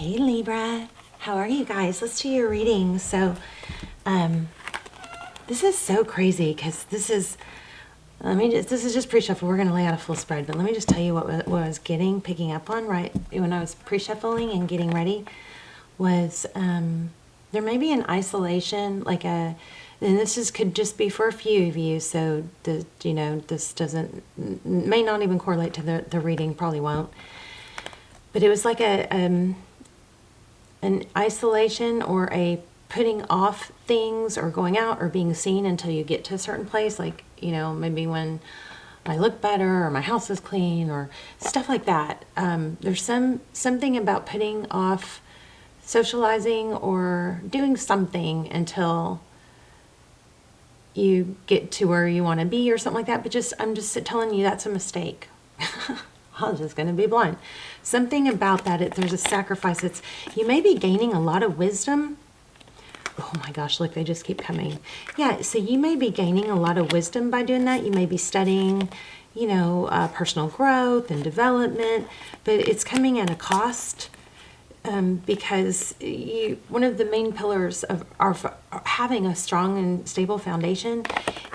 Hey Libra, how are you guys? Let's do your reading. So, this is so crazy because this is just pre-shuffle. We're going to lay out a full spread, but let me just tell you what I was picking up on right when I was pre-shuffling and getting ready was there may be an isolation, and could just be for a few of you. So this may not even correlate to the reading, probably won't. But it was like an isolation or a putting off things or going out or being seen until you get to a certain place. Like, maybe when I look better or my house is clean or stuff like that. There's something about putting off socializing or doing something until you get to where you want to be or something like that. But I'm just telling you that's a mistake. I'm just going to be blunt. Something about that, there's a sacrifice. You may be gaining a lot of wisdom. Oh my gosh, look, they just keep coming. Yeah, so you may be gaining a lot of wisdom by doing that. You may be studying, personal growth and development, but it's coming at a cost because one of the main pillars of having a strong and stable foundation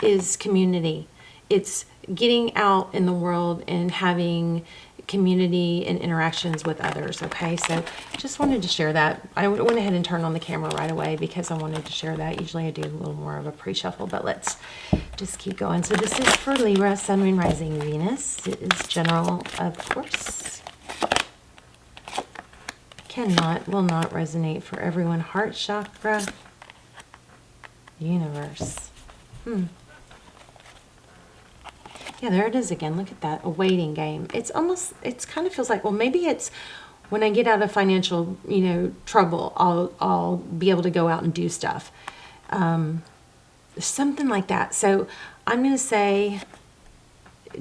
is community. It's getting out in the world and having community and interactions with others. Okay, so just wanted to share that. I went ahead and turned on the camera right away because I wanted to share that. Usually I do a little more of a pre-shuffle, but let's just keep going. So this is for Libra, Sun, Moon, Rising, Venus. It is general, of course. Will not resonate for everyone. Heart chakra, universe. Yeah, there it is again. Look at that, a waiting game. It's kind of feels like, well, maybe it's when I get out of financial, trouble, I'll be able to go out and do stuff. Something like that. So I'm going to say,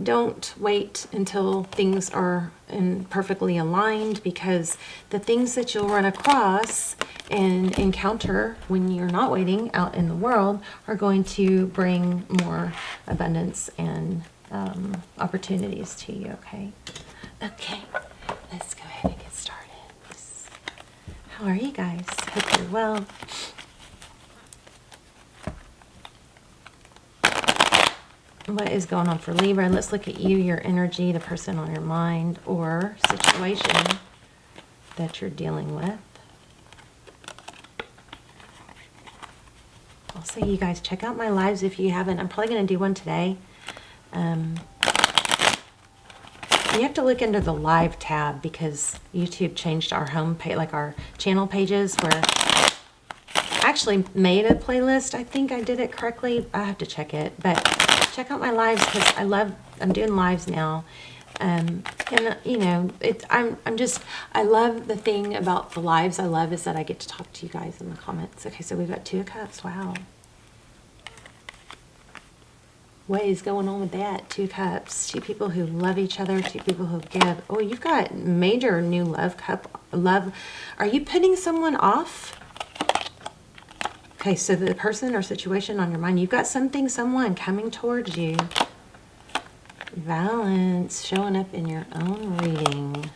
don't wait until things are perfectly aligned, because the things that you'll run across and encounter when you're not waiting out in the world are going to bring more abundance and opportunities to you. Okay, let's go ahead and get started. How are you guys? Hope you're well. What is going on for Libra? Let's look at you, your energy, the person on your mind or situation that you're dealing with. I'll say, you guys, check out my lives if you haven't. I'm probably going to do one today. You have to look under the live tab because YouTube changed our home page, like our channel pages, where I actually made a playlist. I think I did it correctly. I have to check it, but check out my lives because I'm doing lives now. I love the thing about the lives I love is that I get to talk to you guys in the comments. Okay, so we've got 2 of Cups. Wow. What is going on with that? 2 Cups. 2 people who love each other. 2 people who give. Oh, you've got major new love. Are you putting someone off? Okay, so the person or situation on your mind, you've got someone coming towards you. Balance showing up in your own reading.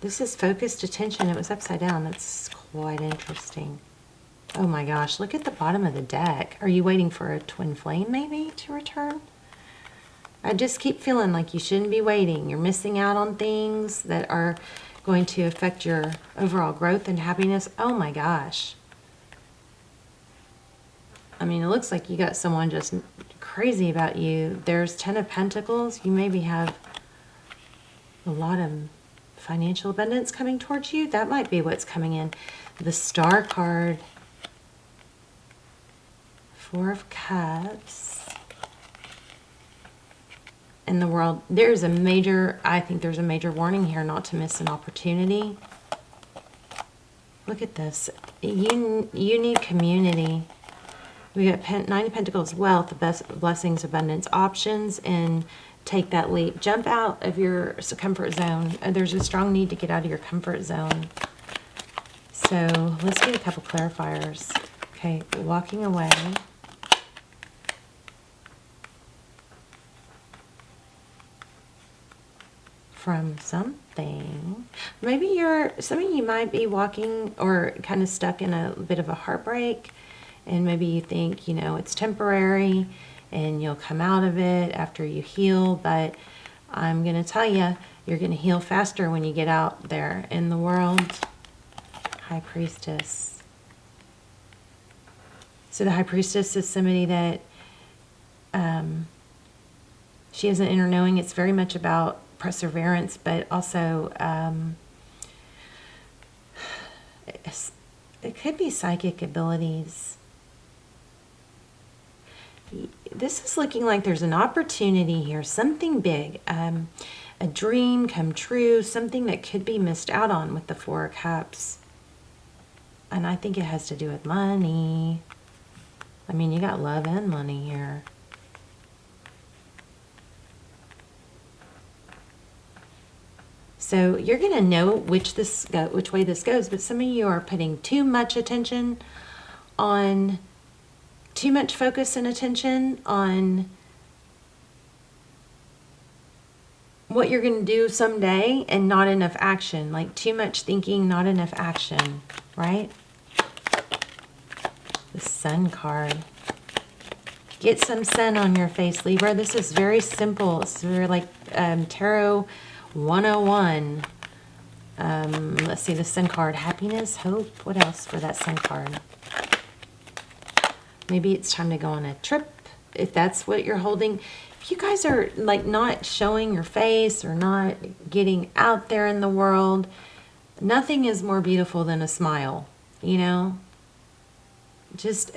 This is focused attention. It was upside down. That's quite interesting. Oh my gosh, look at the bottom of the deck. Are you waiting for a twin flame maybe to return? I just keep feeling like you shouldn't be waiting. You're missing out on things that are going to affect your overall growth and happiness. Oh my gosh. I mean, it looks like you got someone just crazy about you. There's 10 of Pentacles. You maybe have a lot of financial abundance coming towards you. That might be what's coming in. The Star card. 4 of Cups. In the world, I think there's a major warning here not to miss an opportunity. Look at this. You need community. We got 9 of Pentacles, wealth, blessings, abundance, options, and take that leap. Jump out of your comfort zone. There's a strong need to get out of your comfort zone. So let's get a couple clarifiers. Okay, walking away. From something. Maybe some of you might be walking or kind of stuck in a bit of a heartbreak, and maybe you think, it's temporary and you'll come out of it after you heal, but I'm going to tell you, you're going to heal faster when you get out there in the world. High Priestess. So the High Priestess is somebody that she has an inner knowing. It's very much about perseverance, but also it could be psychic abilities. This is looking like there's an opportunity here, something big, a dream come true, something that could be missed out on with the Four of Cups. And I think it has to do with money. I mean, you got love and money here. So you're going to know which way this goes, but some of you are putting too much attention on, too much focus and attention on what you're going to do someday and not enough action. Like too much thinking, not enough action, right? The Sun card. Get some sun on your face, Libra. This is very simple. It's very like Tarot 101. Let's see, the Sun card. Happiness, hope. What else for that Sun card? Maybe it's time to go on a trip, if that's what you're holding. If you guys are like not showing your face or not getting out there in the world, nothing is more beautiful than a smile, I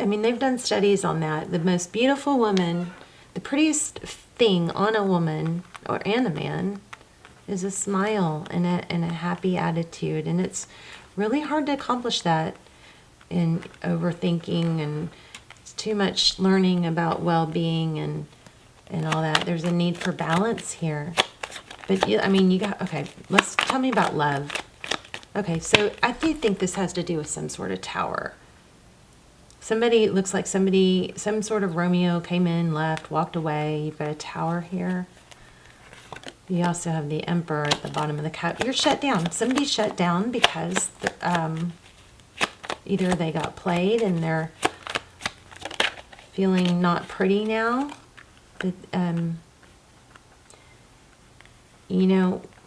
mean, they've done studies on that. The most beautiful woman, the prettiest thing on a woman and a man is a smile and a happy attitude. And it's really hard to accomplish that in overthinking and too much learning about well-being and all that. There's a need for balance here. But I mean, okay, tell me about love. Okay, so I do think this has to do with some sort of tower. Looks like some sort of Romeo came in, left, walked away. You've got a tower here. You also have the Emperor at the bottom of the cup. You're shut down. Somebody's shut down because either they got played and they're feeling not pretty now.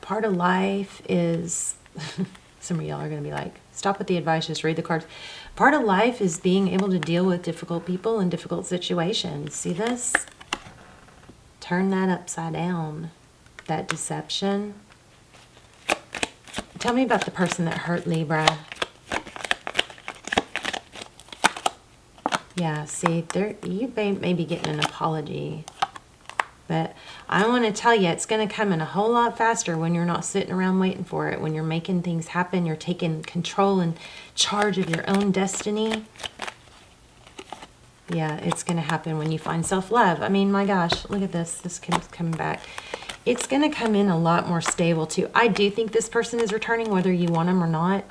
Part of life is, some of y'all are going to be like, stop with the advice, just read the cards. Part of life is being able to deal with difficult people and difficult situations. See this? Turn that upside down. That deception. Tell me about the person that hurt Libra. Yeah, see, you may be getting an apology. But I want to tell you, it's going to come in a whole lot faster when you're not sitting around waiting for it. When you're making things happen, you're taking control and charge of your own destiny. Yeah, it's going to happen when you find self-love. I mean, my gosh, look at this. This keeps coming back. It's going to come in a lot more stable, too. I do think this person is returning, whether you want them or not,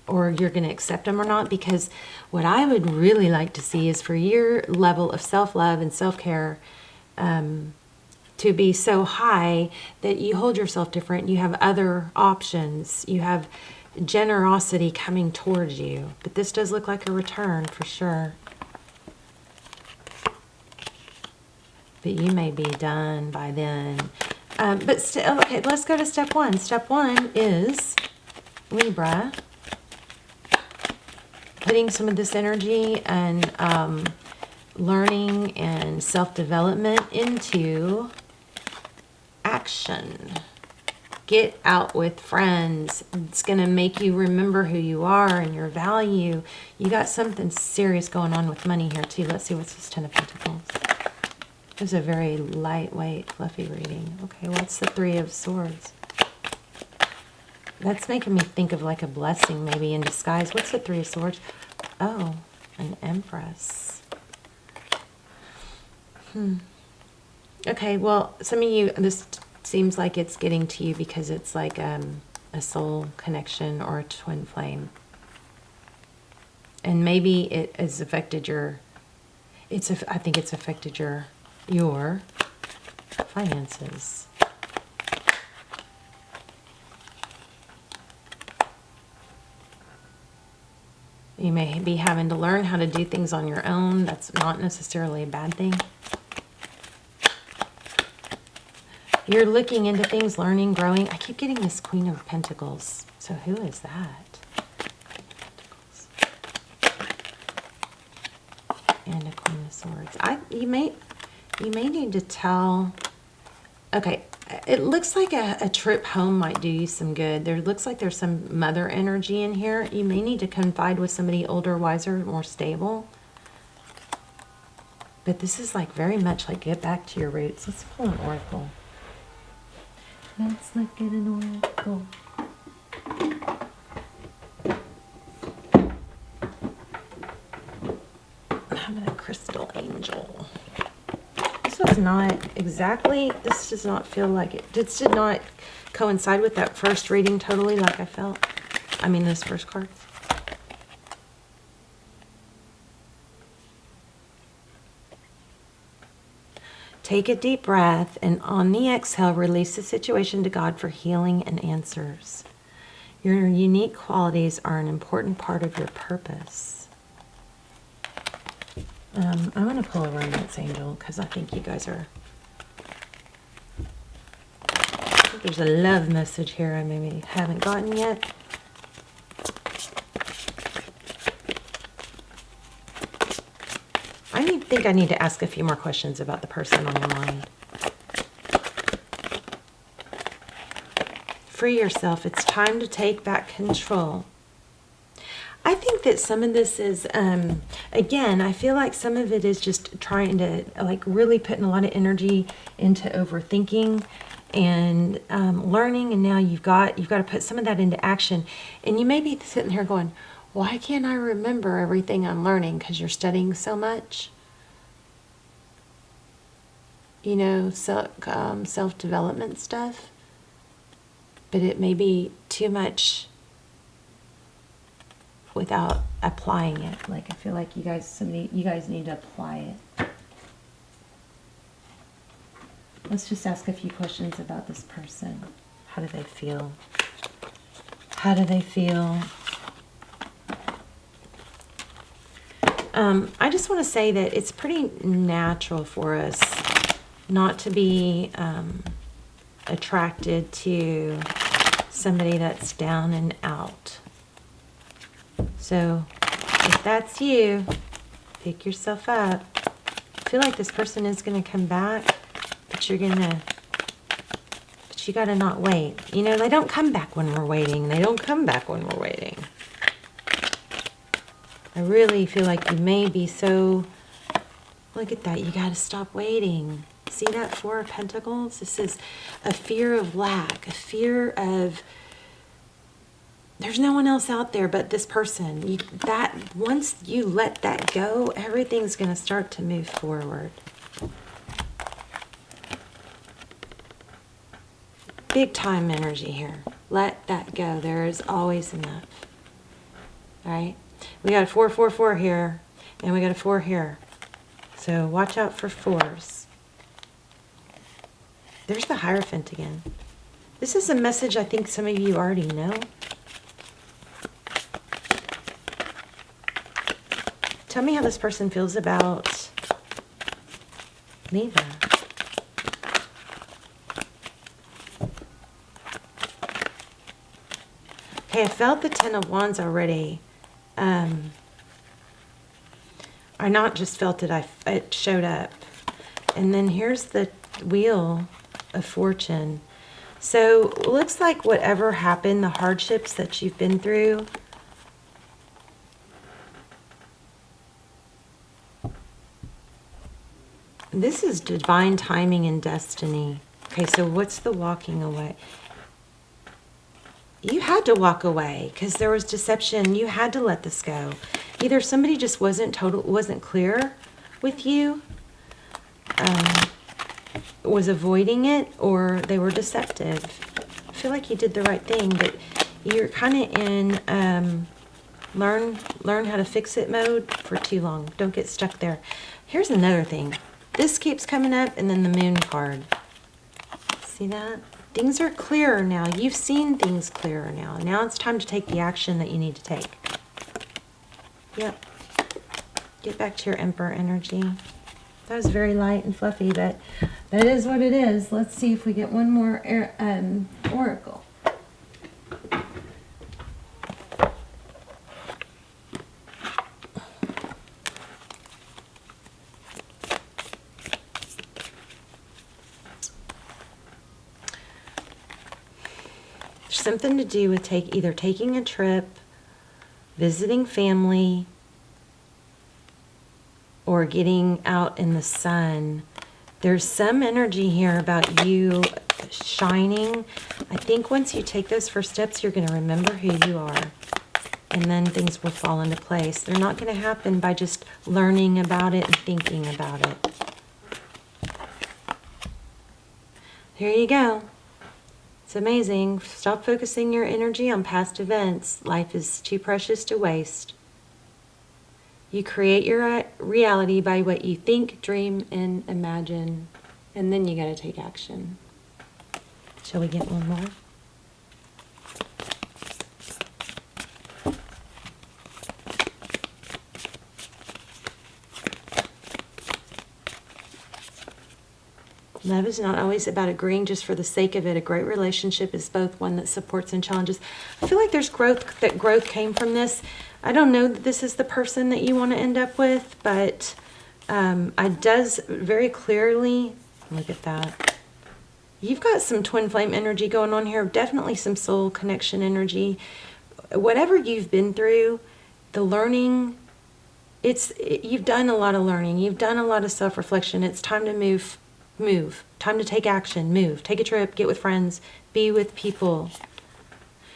or you're going to accept them or not, because what I would really like to see is for your level of self-love and self-care to be so high that you hold yourself different. You have other options. You have generosity coming towards you. But this does look like a return for sure. But you may be done by then. But still, okay, let's go to step one. Step one is Libra. Putting some of this energy and learning and self-development into action. Get out with friends. It's going to make you remember who you are and your value. You got something serious going on with money here too. Let's see, what's this Ten of Pentacles? This is a very lightweight, fluffy reading. Okay, what's the Three of Swords? That's making me think of like a blessing maybe in disguise. What's the Three of Swords? Oh, an Empress. Okay, well, some of you, this seems like it's getting to you because it's like a soul connection or a twin flame. And maybe it has affected I think it's affected your finances. You may be having to learn how to do things on your own. That's not necessarily a bad thing. You're looking into things, learning, growing. I keep getting this Queen of Pentacles. So who is that? And a Queen of Swords. You may need to tell. Okay, it looks like a trip home might do you some good. There looks like there's some mother energy in here. You may need to confide with somebody older, wiser, more stable. But this is like very much like get back to your roots. Let's pull an oracle. Let's look at an oracle. How about a crystal angel? This was not exactly, this does not feel like it. This did not coincide with that first reading totally like I felt. I mean, those first cards. Take a deep breath, and on the exhale, release the situation to God for healing and answers. Your unique qualities are an important part of your purpose. I'm going to pull a romance angel because I think you guys are... I think there's a love message here I maybe haven't gotten yet. I think I need to ask a few more questions about the person on your mind. Free yourself. It's time to take back control. I think that some of this is, again, I feel like some of it is just trying to, like, really putting a lot of energy into overthinking and learning, and now you've got to put some of that into action. And you may be sitting here going, why can't I remember everything I'm learning? Because you're studying so much. You know, self-development stuff. But it may be too much without applying it. Like, I feel like you guys need to apply it. Let's just ask a few questions about this person. How do they feel? How do they feel? I just want to say that it's pretty natural for us not to be attracted to somebody that's down and out. So if that's you, pick yourself up. I feel like this person is going to come back, but you got to not wait. You know, they don't come back when we're waiting. They don't come back when we're waiting. I really feel like you may be so, look at that, you got to stop waiting. See that Four of Pentacles? This is a fear of lack, a fear of, there's no one else out there but this person. Once you let that go, everything's going to start to move forward. Big time energy here. Let that go. There is always enough. All right? We got a 4, 4, 4 here, and we got a 4 here. So watch out for 4s. There's the Hierophant again. This is a message I think some of you already know. Tell me how this person feels about Libra. Okay, I felt the Ten of Wands already. I not just felt it, it showed up. And then here's the Wheel of Fortune. So it looks like whatever happened, the hardships that you've been through, this is divine timing and destiny. Okay, so what's the walking away? You had to walk away because there was deception. You had to let this go. Either somebody just wasn't clear with you, was avoiding it, or they were deceptive. I feel like you did the right thing, but you're kind of in learn how to fix it mode for too long. Don't get stuck there. Here's another thing. This keeps coming up, and then the Moon card. See that? Things are clearer now. You've seen things clearer now. Now it's time to take the action that you need to take. Yep. Get back to your Emperor energy. That was very light and fluffy, but that is what it is. Let's see if we get one more oracle. Something to do with either taking a trip, visiting family, or getting out in the sun. There's some energy here about you shining. I think once you take those first steps, you're going to remember who you are. And then things will fall into place. They're not going to happen by just learning about it and thinking about it. Here you go. It's amazing. Stop focusing your energy on past events. Life is too precious to waste. You create your reality by what you think, dream, and imagine. And then you got to take action. Shall we get one more? Love is not always about agreeing just for the sake of it. A great relationship is both one that supports and challenges. I feel like there's growth, that growth came from this. I don't know that this is the person that you want to end up with, but it does very clearly, look at that. You've got some twin flame energy going on here, definitely some soul connection energy. Whatever you've been through, the learning, you've done a lot of learning. You've done a lot of self-reflection. It's time to move. Time to take action. Move. Take a trip. Get with friends. Be with people.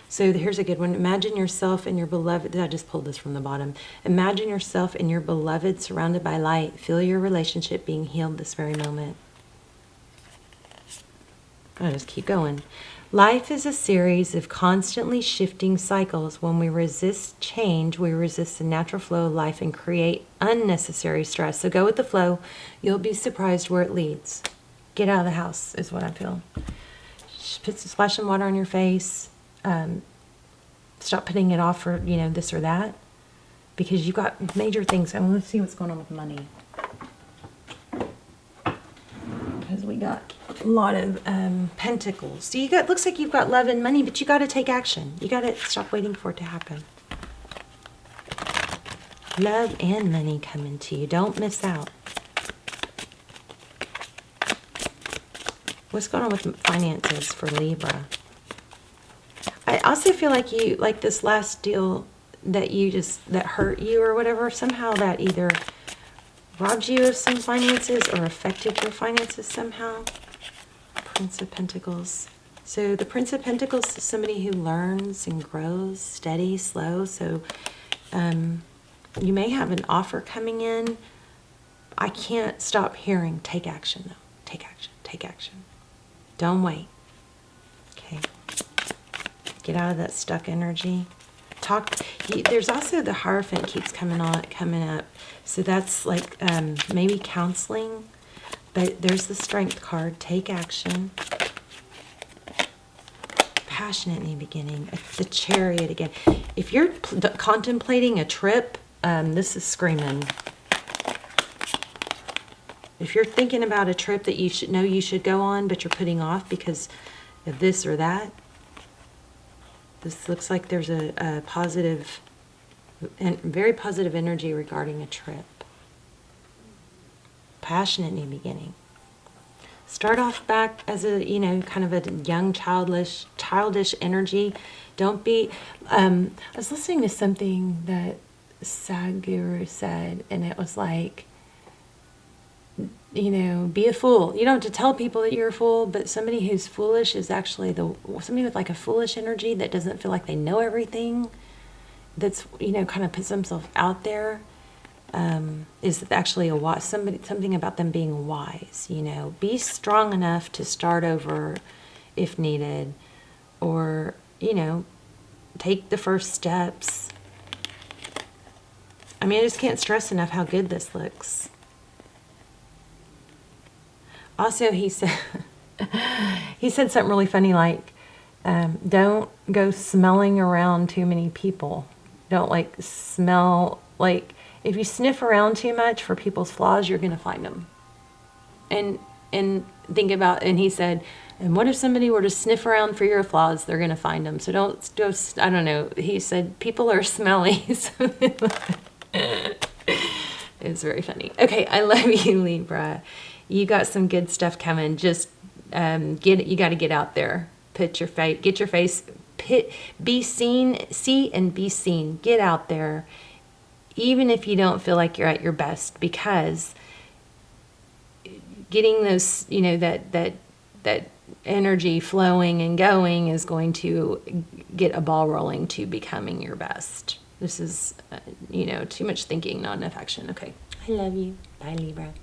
So here's a good one. Imagine yourself and your beloved. I just pulled this from the bottom. Imagine yourself and your beloved surrounded by light. Feel your relationship being healed this very moment. I'll just keep going. Life is a series of constantly shifting cycles. When we resist change, we resist the natural flow of life and create unnecessary stress. So go with the flow. You'll be surprised where it leads. Get out of the house is what I feel. Put some splash some water on your face. Stop putting it off for, this or that. Because you've got major things. I want to see what's going on with money. Because we got a lot of pentacles. So looks like you've got love and money, but you got to take action. You got to stop waiting for it to happen. Love and money coming to you. Don't miss out. What's going on with finances for Libra? I also feel like this last deal that that hurt you or whatever, somehow that either robbed you of some finances or affected your finances somehow. Prince of Pentacles. So the Prince of Pentacles is somebody who learns and grows, steady, slow. So you may have an offer coming in. I can't stop hearing, take action though. Take action, take action. Don't wait. Okay. Get out of that stuck energy. There's also the Hierophant keeps coming up. So that's like maybe counseling. But there's the Strength card. Take action. Passionately beginning. The Chariot again. If you're contemplating a trip, this is screaming. If you're thinking about a trip that you should go on, but you're putting off because of this or that, this looks like there's a positive and very positive energy regarding a trip. Passionately beginning. Start off back as a, kind of a young, childish energy. Don't be, I was listening to something that Sadhguru said, and it was like, be a fool. You don't have to tell people that you're a fool, but somebody who's foolish is actually somebody with like a foolish energy that doesn't feel like they know everything, that's, kind of puts themselves out there, is actually something about them being wise. Be strong enough to start over if needed, or, take the first steps. I just can't stress enough how good this looks. Also, he said something really funny, like, don't go smelling around too many people. Don't like smell, like if you sniff around too much for people's flaws, you're going to find them. And think about, and he said, and what if somebody were to sniff around for your flaws? They're going to find them. So don't, I don't know. He said, people are smelly. So it's very funny. Okay. I love you, Libra. You got some good stuff coming. Just, you got to get out there, get your face, be seen, see and be seen. Get out there, even if you don't feel like you're at your best, because getting those, you know, that energy flowing and going is going to get a ball rolling to becoming your best. This is, you know, too much thinking, not enough action. Okay. I love you. Bye, Libra.